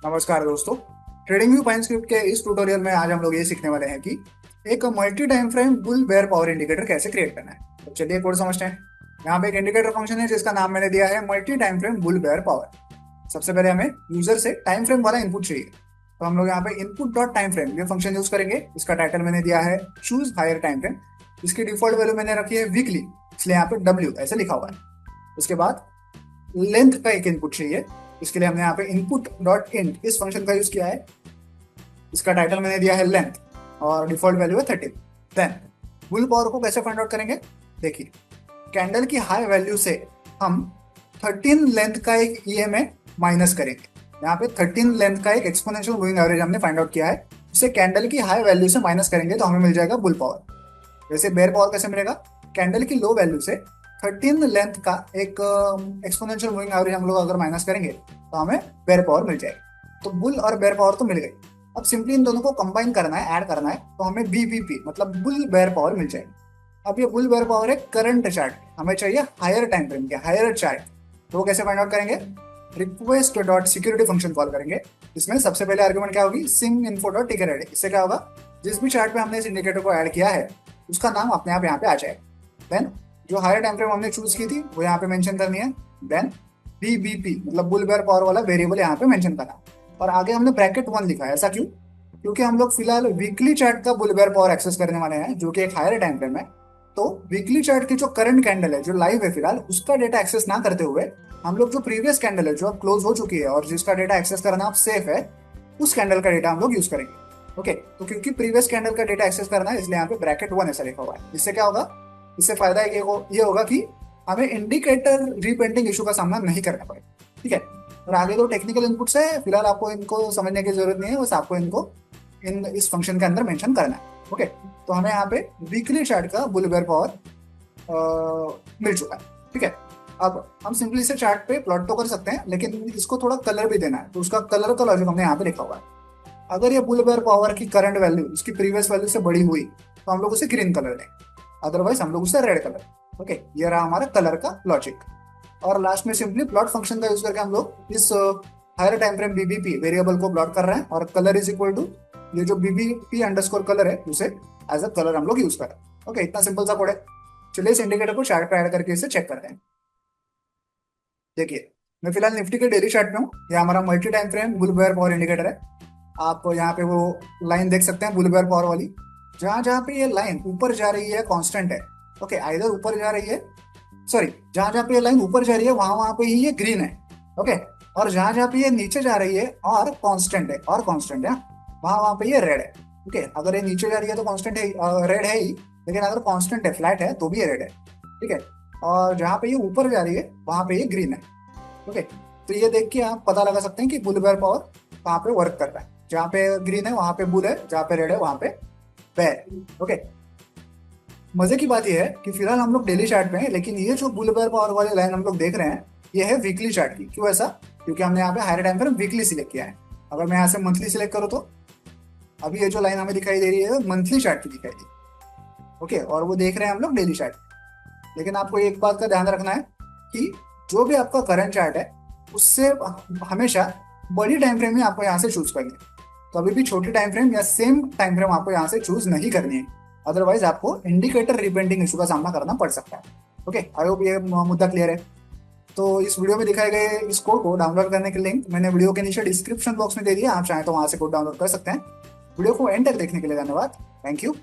नमस्कार दोस्तों। Trading view fine script के इस ट्यूटोरियल में आज हम लोग ये सीखने वाले हैं कि एक multi time frame bull bear power indicator कैसे क्रिएट करना है। तो चलिए कोड समझते हैं। यहाँ पे एक इंडिकेटर फंक्शन है जिसका नाम मैंने दिया है multi time frame bull bear power. सबसे पहले हमें यूजर से टाइम फ्रेम वाला इनपुट चाहिए, तो हम लोग यहाँ पे इनपुट डॉट टाइम फ्रेम ये फंक्शन यूज करेंगे। इसका टाइटल मैंने दिया है चूज हायर टाइम फ्रेम। इसकी डिफॉल्ट वैल्यू मैंने रखी है वीकली, इसलिए यहाँ पे डब्ल्यू ऐसे लिखा हुआ है। उसके बाद लेंथ का एक इनपुट चाहिए, इसके लिए हमने यहाँ पे इनपुट डॉट इंट इस फंक्शन का यूज किया है। इसका टाइटल मैंने दिया है लेंथ और डिफॉल्ट वैल्यू है 13। देन बुल पावर को कैसे फाइंड आउट करेंगे, देखिए कैंडल की हाई वैल्यू से हम 13 लेंथ का एक ईएमए माइनस करेंगे। यहाँ पे 13 लेंथ का एक एक्सपोनेंशियल मूविंग एवरेज हमने फाइंड आउट किया है, उसे कैंडल की हाई वैल्यू से माइनस करेंगे तो हमें मिल जाएगा बुल पावर। वैसे बेयर पावर कैसे मिलेगा, कैंडल की लो वैल्यू से 13 लेंथ का एक एक्सपोनेंशियल मूविंग एवरेज हम लोग अगर माइनस करेंगे तो हमें बेयर पावर मिल जाएगी। तो बुल और बेयर पावर तो मिल गई। अब सिंपली इन दोनों को कंबाइन करना है, ऐड करना है, तो हमें बीबीपी मतलब बुल बेयर पावर मिल जाएगी। अब ये बुल बेयर पावर है करंट चार्ट, हमें चाहिए हायर टाइम फ्रेम के हायर चार्ट। तो वो कैसे फाइंड आउट करेंगे, request dot security function call करेंगे। इसमें सबसे पहले आर्गुमेंट क्या होगी, सिम इन्फो डॉट टिकर रेडी। इससे क्या होगा, जिस भी चार्ट पे हमने इस इंडिकेटर को ऐड किया है उसका नाम अपने आप यहाँ पे आ जाएगा। देन जो हायर टाइम फ्रेम हमने चूज की थी वो यहाँ पे मेंशन करनी है। देन बीबीपी मतलब बुल बेयर पावर वाला वेरिएबल यहाँ पे मेंशन करना है। और आगे हमने ब्रैकेट 1 लिखा है, ऐसा क्यों, क्योंकि हम लोग फिलहाल वीकली चार्ट का बुल बेयर पावर एक्सेस करने वाले हैं जो कि एक हायर टाइम फ्रेम है। तो वीकली चार्ट की जो करंट कैंडल है जो लाइव है फिलहाल, उसका डेटा एक्सेस ना करते हुए हम लोग जो प्रीवियस कैंडल है जो अब क्लोज हो चुकी है और जिसका डेटा एक्सेस करना अब सेफ है, उस कैंडल का डेटा हम लोग यूज करेंगे। ओके, तो क्योंकि प्रीवियस कैंडल का डेटा एक्सेस करना है इसलिए यहाँ पे ब्रैकेट 1 ऐसा लिखा हुआ है। इससे क्या होगा, इससे फायदा ये होगा कि हमें इंडिकेटर रीपेंटिंग इशू का सामना नहीं करना पड़ेगा। ठीक है, और आगे तो टेक्निकल इनपुट्स है, फिलहाल आपको इनको समझने की जरूरत नहीं है, बस आपको इनको इस फंक्शन के अंदर मेंशन करना है। ओके, तो हमें यहाँ पे वीकली चार्ट का बुल बेयर पावर मिल चुका है। ठीक है, अब हम सिंपली इसे चार्ट पे प्लॉट तो कर सकते हैं, लेकिन इसको थोड़ा कलर भी देना है, तो उसका कलर का लॉजिक हमने यहाँ पे लिखा हुआ है। अगर ये बुल बेयर पावर की करंट वैल्यू इसकी प्रीवियस वैल्यू से बड़ी हुई तो हम लोग उसे ग्रीन कलर देंगे, अदरवाइज हम लोग उसे रेड कलर। ओके, ये रहा हमारा कलर का लॉजिक। और लास्ट में सिंपली प्लॉट फंक्शन का यूज करके हम लोग इस higher time frame BBP variable को प्लॉट कर रहे हैं और कलर इज इक्वल टू ये जो बीबीपी अंडरस्कोर कलर है उसे एज अ कलर हम लोग यूज कर रहे हैं। ओके, इतना सिंपल सा कोड है। चलिए इस इंडिकेटर को चार्ट पे ऐड करके इसे चेक करते हैं। देखिए मैं फिलहाल निफ्टी के डेली चार्ट में हूँ, ये हमारा multi time frame bull bear power indicator है। आप यहाँ पे वो लाइन देख सकते हैं बुल बेयर पावर वाली, जहां जहां पे ये लाइन ऊपर जा रही है कांस्टेंट है। ओके, आइदर ऊपर जा रही है, सॉरी जहां जहां पे ये लाइन ऊपर जा रही है वहां वहां पे ही ये ग्रीन है। ओके, और जहां जहां पे ये नीचे जा रही है और कांस्टेंट है वहां वहां पे ये रेड है। ओके, अगर ये नीचे जा रही है तो कांस्टेंट है, रेड है ही, लेकिन अगर कांस्टेंट है फ्लैट है तो भी ये रेड है। ठीक है, और जहां पे ये ऊपर जा रही है वहां पे ये ग्रीन है। ओके, तो ये देख के आप पता लगा सकते हैं कि बुल बेयर पावर कहाँ पे वर्क कर रहा है। जहाँ पे ग्रीन है वहां पे बुल है, जहाँ पे रेड है वहां पे बेयर। ओके, मजे की बात यह है कि फिलहाल हम लोग डेली चार्ट में हैं, लेकिन ये जो बुल बेयर पावर वाली लाइन हम लोग देख रहे हैं ये है वीकली चार्ट की। क्यों ऐसा, क्योंकि हमने यहाँ पे higher time frame weekly select किया है। अगर मैं यहाँ से मंथली सिलेक्ट करूँ तो अभी ये जो लाइन हमें दिखाई दे रही है मंथली चार्ट की दिखाई दे रही है। ओके, और वो देख रहे हैं हम लोग डेली चार्ट। लेकिन आपको एक बात का ध्यान रखना है कि जो भी आपका करंट चार्ट है उससे हमेशा बड़ी टाइम फ्रेम ही आपको यहाँ से चूज करनी है। कभी भी छोटी टाइम फ्रेम या सेम टाइम फ्रेम आपको यहाँ से चूज नहीं करनी है, अदरवाइज आपको इंडिकेटर रिपेंटिंग इशू का सामना करना पड़ सकता है। ओके, आई होप ये मुद्दा क्लियर है। तो इस वीडियो में दिखाए गए इस कोड को डाउनलोड करने के लिंक मैंने वीडियो के नीचे डिस्क्रिप्शन बॉक्स में दे दिया, आप चाहें तो वहां से कोड डाउनलोड कर सकते हैं। वीडियो को एंड तक देखने के लिए धन्यवाद। Thank you.